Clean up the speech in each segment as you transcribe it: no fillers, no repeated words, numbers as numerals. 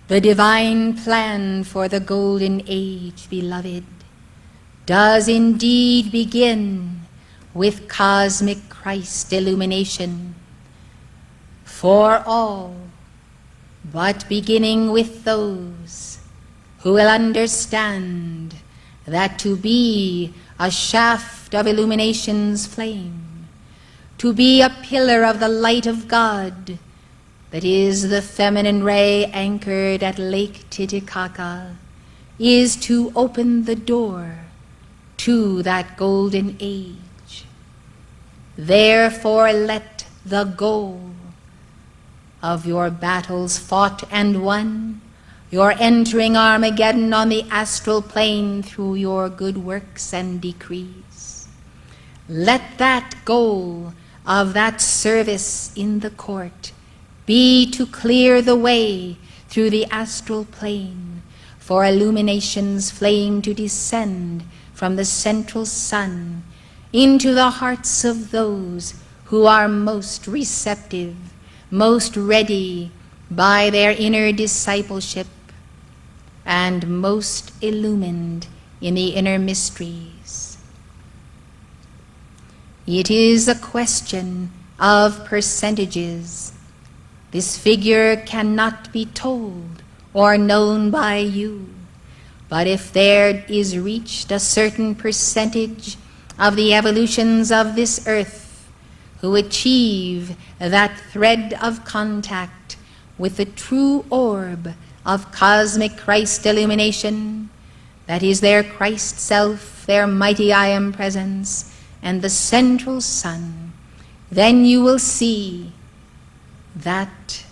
The divine plan for the golden age, beloved, does indeed begin with cosmic Christ illumination for all, but beginning with those who will understand that to be a shaft of illumination's flame, to be a pillar of the light of God, that is the feminine ray anchored at Lake Titicaca, is to open the door to that golden age. Therefore let the goal of your battles fought and won, your entering Armageddon on the astral plane through your good works and decrees, let that goal of that service in the court be to clear the way through the astral plane for illumination's flame to descend from the central sun into the hearts of those who are most receptive, most ready by their inner discipleship, and most illumined in the inner mysteries. It is a question of percentages. This figure cannot be told or known by you, but if there is reached a certain percentage of the evolutions of this earth who achieve that thread of contact with the true orb of cosmic Christ illumination, that is their Christ self, their mighty I Am presence, and the central sun, then you will see that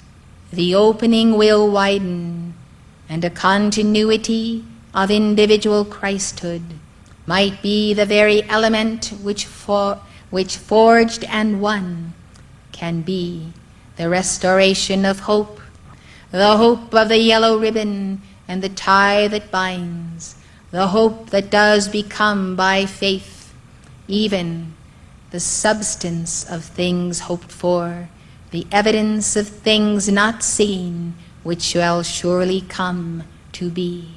the opening will widen, and a continuity of individual Christhood might be the very element which forged and won can be the restoration of hope, the hope of the yellow ribbon and the tie that binds, the hope that does become by faith even the substance of things hoped for, the evidence of things not seen, which shall surely come to be.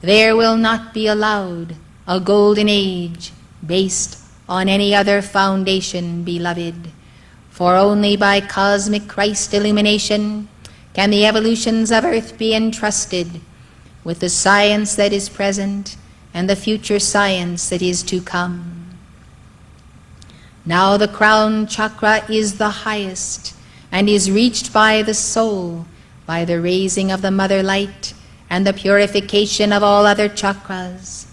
There will not be allowed a golden age based on any other foundation, beloved, for only by cosmic Christ illumination can the evolutions of earth be entrusted with the science that is present and the future science that is to come. Now the crown chakra is the highest and is reached by the soul by the raising of the mother light and the purification of all other chakras.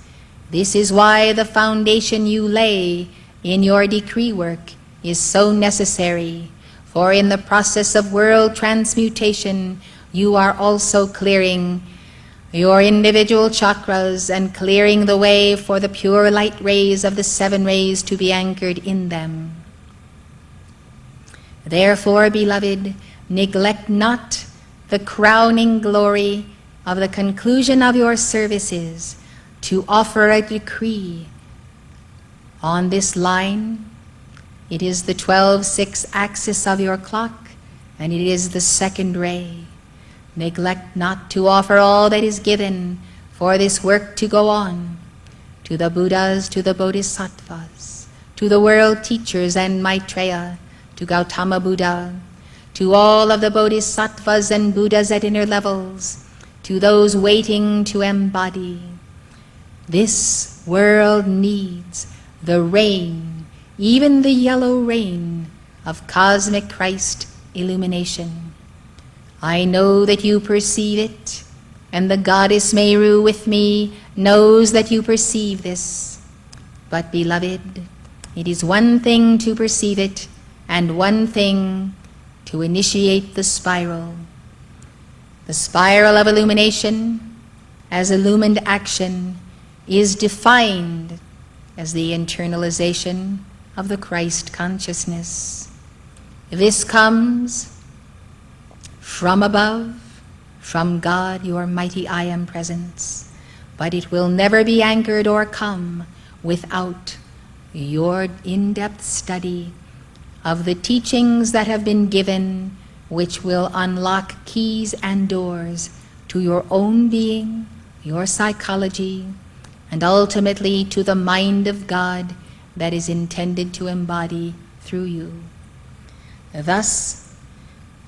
This is why the foundation you lay in your decree work is so necessary, for in the process of world transmutation you are also clearing your individual chakras and clearing the way for the pure light rays of the 7 rays to be anchored in them. Therefore, beloved, neglect not the crowning glory of the conclusion of your services to offer a decree on this line. It is the 12-6 axis of your clock, and it is the 2nd ray. Neglect not to offer all that is given for this work to go on, to the Buddhas, to the Bodhisattvas, to the world teachers and Maitreya, to Gautama Buddha, to all of the Bodhisattvas and Buddhas at inner levels, to those waiting to embody. This world needs the rain, even the yellow rain of cosmic Christ illumination. I know that you perceive it, and the goddess MERU with me knows that you perceive this. But beloved, it is one thing to perceive it, and one thing to initiate the spiral. The spiral of illumination, as illumined action, is defined as the internalization of the Christ consciousness. This comes from above, from God, your mighty I Am presence, but it will never be anchored or come without your in-depth study of the teachings that have been given which will unlock keys and doors to your own being, your psychology, and ultimately to the mind of God that is intended to embody through you. Thus,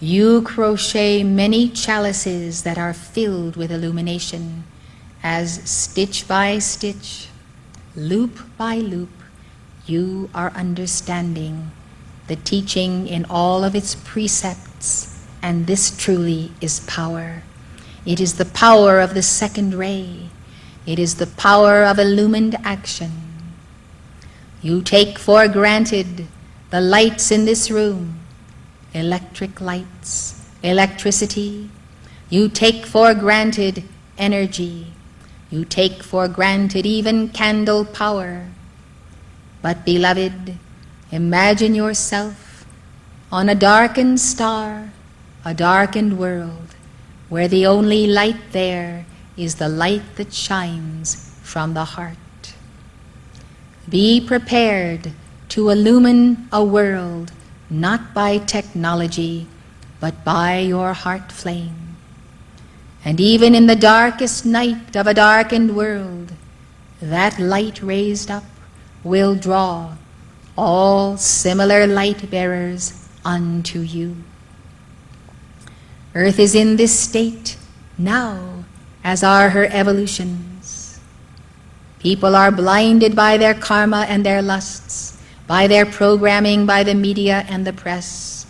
you crochet many chalices that are filled with illumination, as stitch by stitch, loop by loop, you are understanding the teaching in all of its precepts, and this truly is power. It is the power of the second ray. It is the power of illumined action. You take for granted the lights in this room, electric lights, electricity. You take for granted energy. You take for granted even candle power. But beloved, imagine yourself on a darkened star, a darkened world, where the only light there is the light that shines from the heart. Be prepared to illumine a world not by technology, but by your heart flame. And even in the darkest night of a darkened world, that light raised up will draw all similar light bearers unto you. Earth is in this state now, as are her evolutions. People are blinded by their karma and their lusts, by their programming, by the media and the press,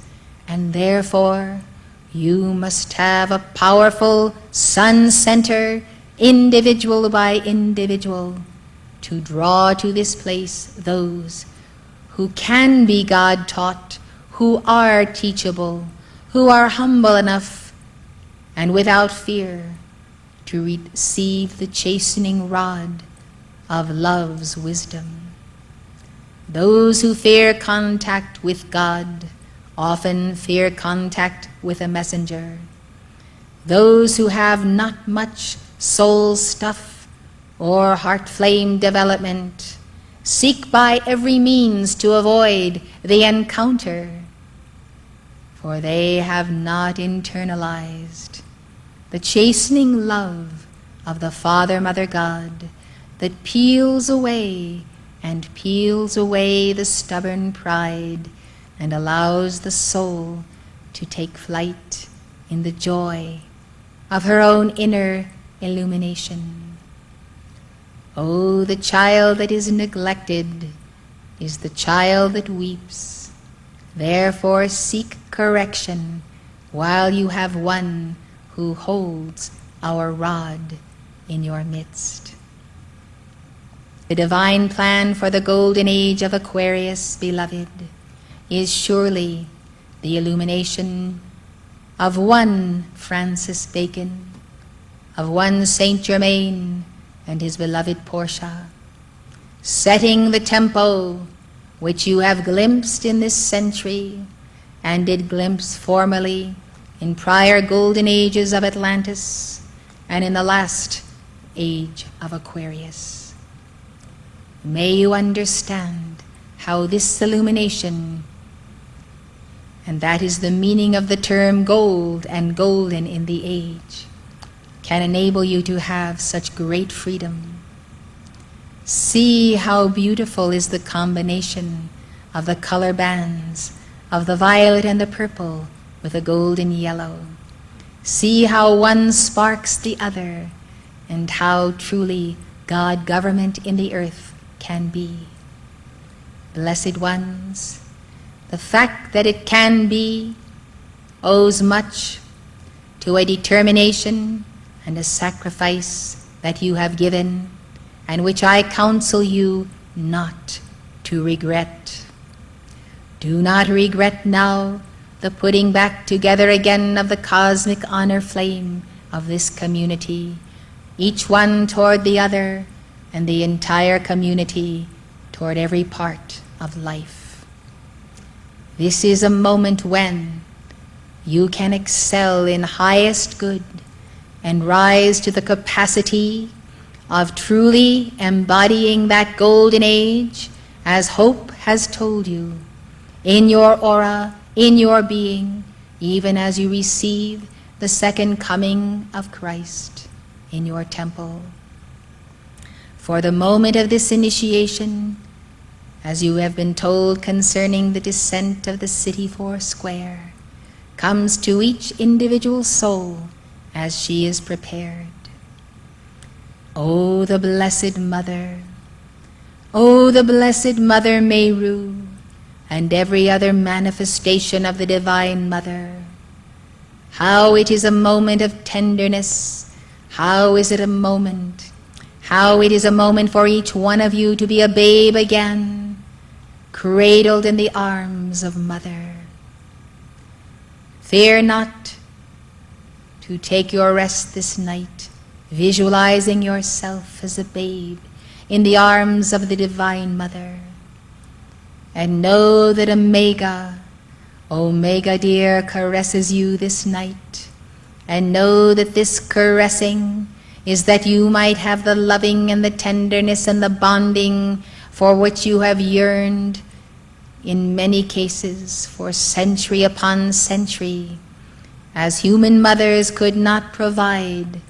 and therefore you must have a powerful sun center, individual by individual, to draw to this place those who can be God-taught, who are teachable, who are humble enough and without fear to receive the chastening rod of love's wisdom. Those who fear contact with God often fear contact with a messenger. Those who have not much soul stuff or heart flame development seek by every means to avoid the encounter, for they have not internalized the chastening love of the Father, Mother, God that peels away the stubborn pride and allows the soul to take flight in the joy of her own inner illumination. Oh, the child that is neglected is the child that weeps. Therefore seek correction while you have one who holds our rod in your midst. The divine plan for the golden age of Aquarius, beloved, is surely the illumination of one Francis Bacon, of one Saint Germain and his beloved Portia, setting the tempo which you have glimpsed in this century and did glimpse formerly in prior golden ages of Atlantis and in the last age of Aquarius. May you understand how this illumination, and that is the meaning of the term gold and golden in the age, can enable you to have such great freedom. See how beautiful is the combination of the color bands of the violet and the purple with the golden yellow. See how one sparks the other, and how truly God government in the earth can be. Blessed ones, the fact that it can be owes much to a determination and a sacrifice that you have given, and which I counsel you not to regret. Do not regret now the putting back together again of the cosmic honor flame of this community, each one toward the other, and the entire community toward every part of life. This is a moment when you can excel in highest good and rise to the capacity of truly embodying that golden age as hope has told you, in your aura, in your being, even as you receive the second coming of Christ in your temple. For the moment of this initiation, as you have been told concerning the descent of the city foursquare, comes to each individual soul as she is prepared. O the Blessed Mother, O the Blessed Mother MERU, and every other manifestation of the Divine Mother, how it is a moment of tenderness, how is it a moment, how it is a moment for each one of you to be a babe again, cradled in the arms of Mother. Fear not to take your rest this night, visualizing yourself as a babe in the arms of the Divine Mother. And know that Omega, Omega dear, caresses you this night. And know that this caressing is that you might have the loving and the tenderness and the bonding for which you have yearned in many cases for century upon century, as human mothers could not provide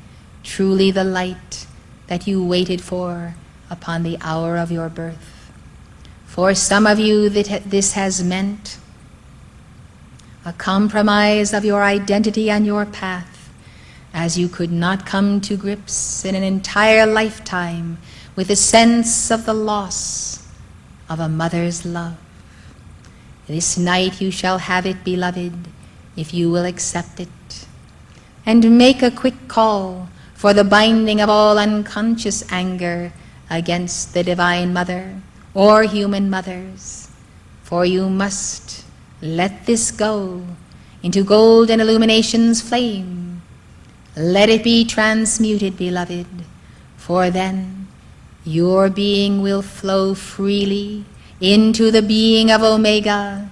truly the light that you waited for upon the hour of your birth. For some of you, this has meant a compromise of your identity and your path, as you could not come to grips in an entire lifetime with the sense of the loss of a mother's love. This night you shall have it, beloved, if you will accept it. And make a quick call for the binding of all unconscious anger against the Divine Mother or human mothers. For you must let this go into golden illumination's flame. Let it be transmuted, beloved, for then your being will flow freely into the being of Omega,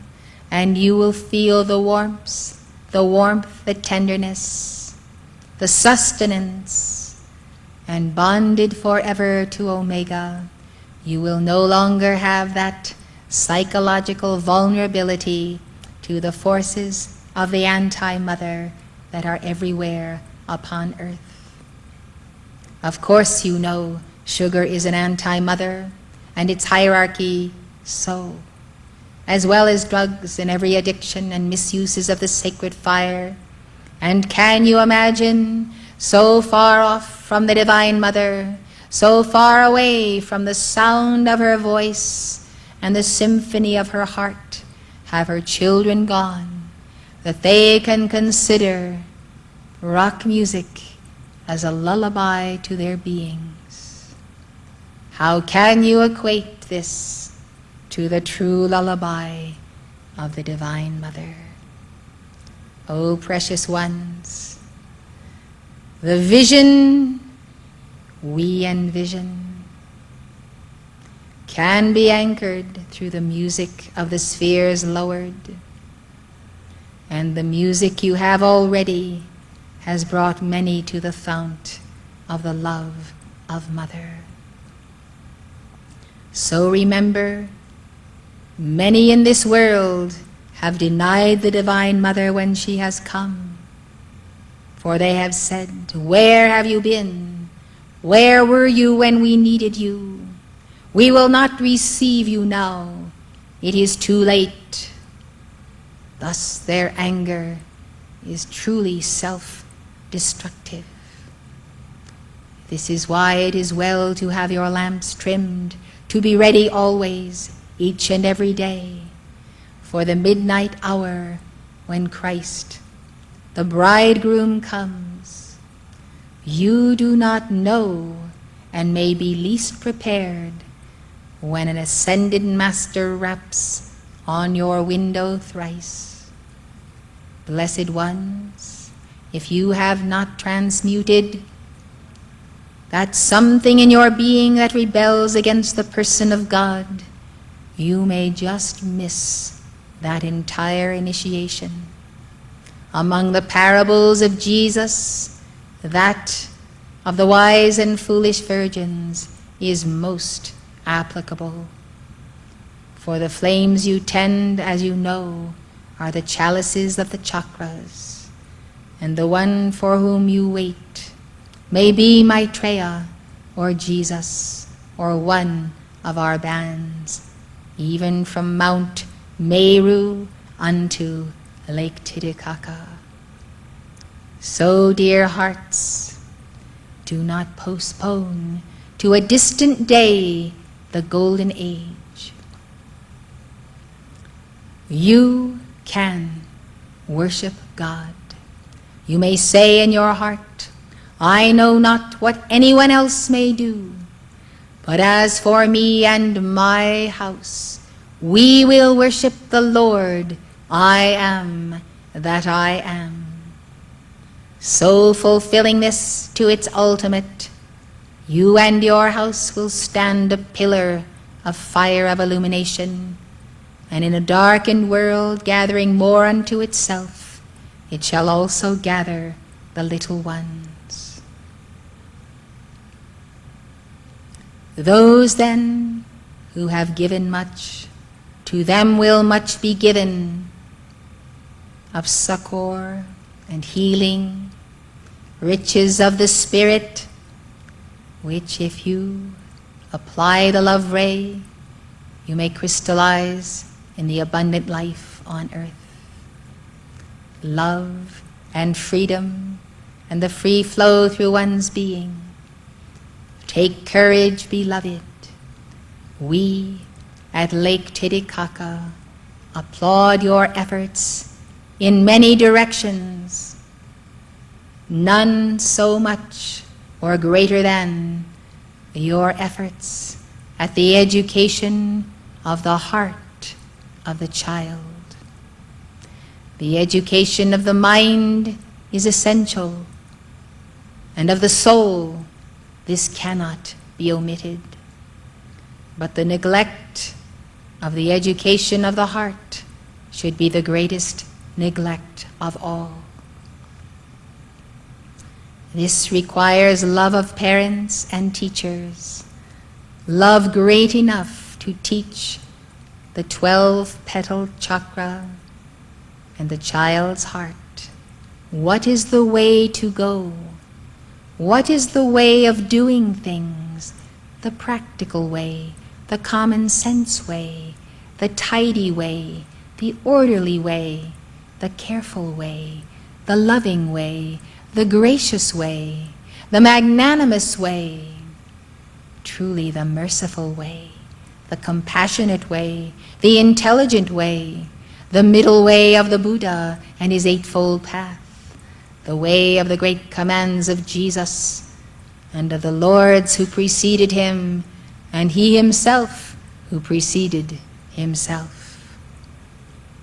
and you will feel the warmth, the tenderness, the sustenance, and bonded forever to Omega, you will no longer have that psychological vulnerability to the forces of the anti-mother that are everywhere upon earth. Of course you know sugar is an anti-mother, and its hierarchy so, as well as drugs and every addiction and misuses of the sacred fire. And can you imagine, so far off from the Divine Mother, so far away from the sound of her voice and the symphony of her heart, have her children gone, that they can consider rock music as a lullaby to their beings? How can you equate this to the true lullaby of the Divine Mother? O precious ones, the vision we envision can be anchored through the music of the spheres lowered, and the music you have already has brought many to the fount of the love of Mother. So remember, many in this world have denied the Divine Mother when she has come. For they have said, "Where have you been? Where were you when we needed you? We will not receive you now. It is too late." Thus their anger is truly self-destructive. This is why it is well to have your lamps trimmed, to be ready always, each and every day, for the midnight hour when Christ, the bridegroom, comes. You do not know and may be least prepared when an ascended Master raps on your window thrice. Blessed ones, if you have not transmuted that something in your being that rebels against the person of God, you may just miss that entire initiation. Among the parables of Jesus, that of the wise and foolish virgins is most applicable. For the flames you tend, as you know, are the chalices of the chakras, and the one for whom you wait may be Maitreya or Jesus or one of our bands, even from Mount MERU unto Lake Titicaca. So, dear hearts, do not postpone to a distant day the golden age. You can worship God. You may say in your heart, I know not what anyone else may do, but as for me and my house, we will worship the Lord. I am that I am. So fulfilling this to its ultimate, you and your house will stand a pillar of fire of illumination, and in a darkened world gathering more unto itself, it shall also gather the little ones. Those then who have given much, to them will much be given of succor and healing, riches of the Spirit, which if you apply the love ray, you may crystallize in the abundant life on earth. Love and freedom and the free flow through one's being. Take courage, beloved. We at Lake Titicaca applaud your efforts in many directions, none so much or greater than your efforts at the education of the heart of the child. The education of the mind is essential, and of the soul this cannot be omitted. But the neglect of the education of the heart should be the greatest neglect of all. This requires love of parents and teachers, love great enough to teach the 12-petaled chakra and the child's heart. What is the way to go? What is the way of doing things? The practical way, the common sense way, the tidy way, the orderly way, the careful way, the loving way, the gracious way, the magnanimous way, truly the merciful way, the compassionate way, the intelligent way, the middle way of the Buddha and his eightfold path, the way of the great commands of Jesus and of the lords who preceded him, and he himself who preceded himself.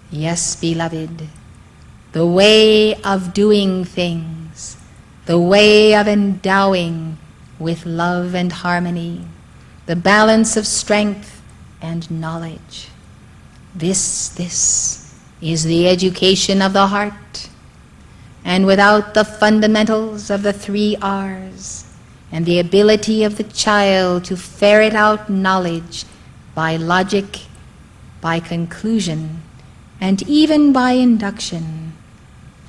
Yes, beloved, the way of doing things, the way of endowing with love and harmony, the balance of strength and knowledge. This is the education of the heart. And without the fundamentals of the 3 R's and the ability of the child to ferret out knowledge by logic, by conclusion, and even by induction,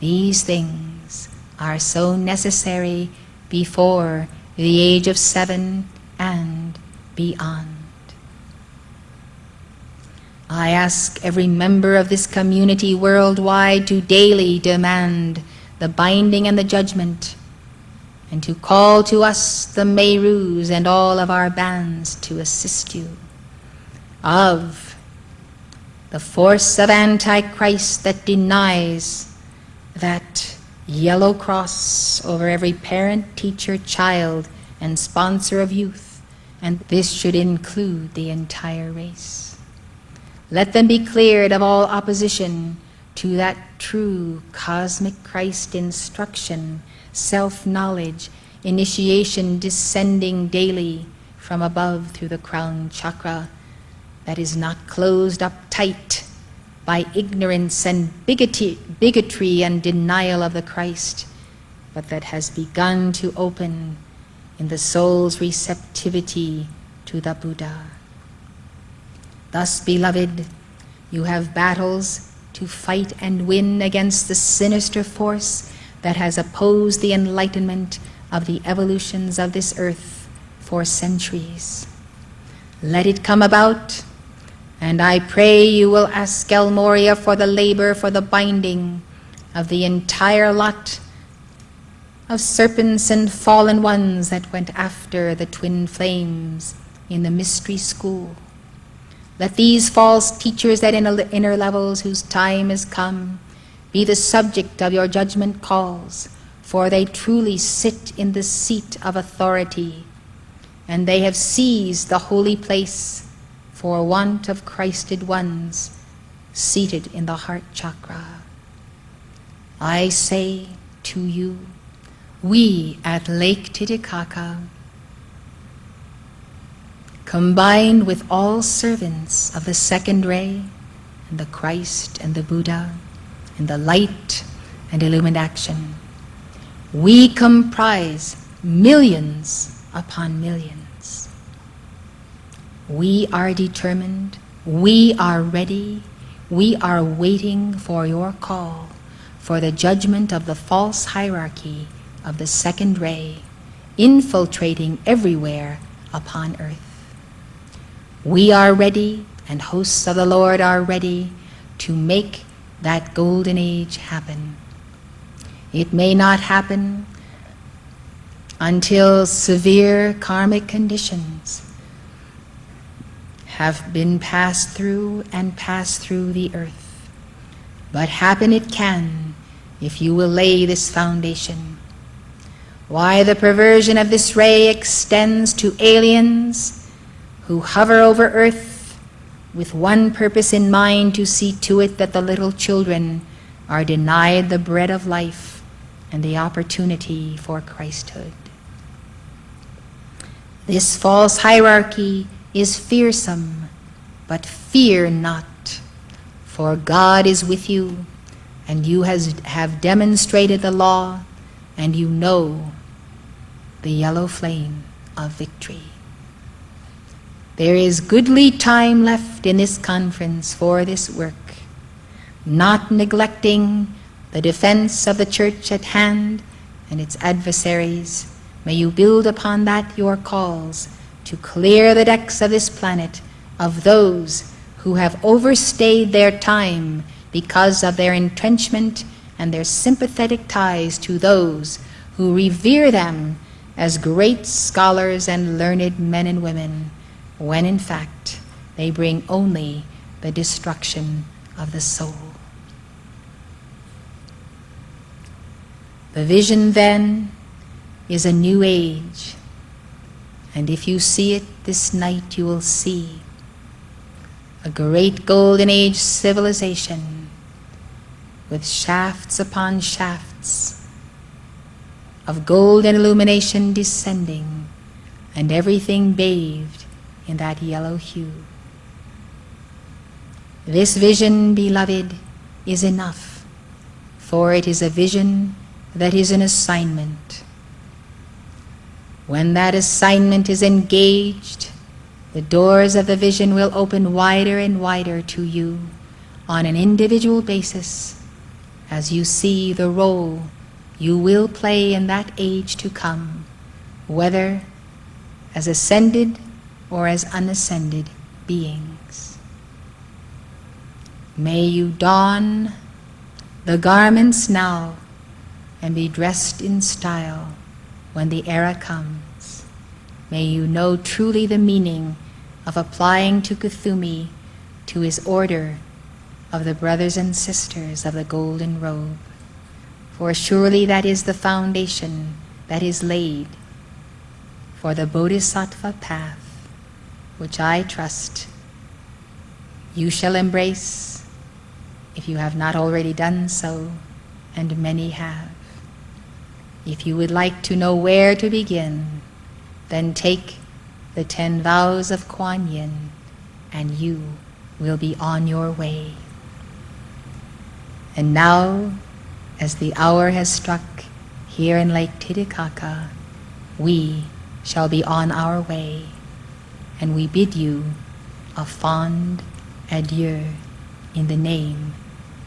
these things are so necessary before the age of 7 and beyond. I ask every member of this community worldwide to daily demand the binding and the judgment, and to call to us the MERUs and all of our bands to assist you, of the force of Antichrist that denies that yellow cross over every parent, teacher, child, and sponsor of youth, and this should include the entire race. Let them be cleared of all opposition to that true cosmic Christ instruction, self-knowledge, initiation descending daily from above through the crown chakra, that is not closed up tight by ignorance and bigotry and denial of the Christ, but that has begun to open in the soul's receptivity to the Buddha. Thus, beloved, you have battles to fight and win against the sinister force that has opposed the enlightenment of the evolutions of this earth for centuries. Let it come about, and I pray you will ask El Moria for the labor for the binding of the entire lot of serpents and fallen ones that went after the twin flames in the mystery school. Let these false teachers at inner levels whose time has come be the subject of your judgment calls, for they truly sit in the seat of authority, and they have seized the holy place for want of Christed ones seated in the heart chakra. I say to you, we at Lake Titicaca, combined with all servants of the second ray, and the Christ and the Buddha, and the light and illumined action, we comprise millions upon millions. We are determined, we are ready, we are waiting for your call for the judgment of the false hierarchy of the second ray, infiltrating everywhere upon earth. We are ready, and hosts of the Lord are ready to make that golden age happen. It may not happen until severe karmic conditions have been passed through the earth, but happen it can if you will lay this foundation. Why the perversion of this ray extends to aliens who hover over earth with one purpose in mind, to see to it that the little children are denied the bread of life and the opportunity for Christhood. This false hierarchy is fearsome, but fear not, for God is with you, and you have demonstrated the law, and you know the yellow flame of victory. There is goodly time left in this conference for this work, not neglecting the defense of the church at hand and its adversaries. May you build upon that your calls to clear the decks of this planet of those who have overstayed their time because of their entrenchment and their sympathetic ties to those who revere them as great scholars and learned men and women, when in fact they bring only the destruction of the soul. The vision then is a new age, and if you see it this night, you will see a great golden age civilization with shafts upon shafts of golden illumination descending, and everything bathed in that yellow hue. This vision, beloved, is enough, for it is a vision that is an assignment. When that assignment is engaged, the doors of the vision will open wider and wider to you on an individual basis as you see the role you will play in that age to come, whether as ascended or as unascended beings. May you don the garments now and be dressed in style when the era comes. May you know truly the meaning of applying to Kuthumi, to his order of the brothers and sisters of the golden robe. For surely that is the foundation that is laid for the Bodhisattva path, which I trust you shall embrace if you have not already done so, and many have. If you would like to know where to begin, then take the 10 vows of Kuan Yin, and you will be on your way. And now, as the hour has struck here in Lake Titicaca, we shall be on our way, and we bid you a fond adieu in the name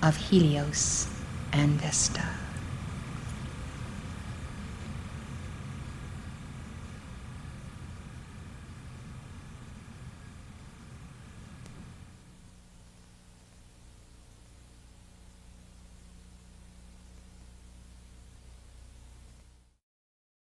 of Helios and Vesta.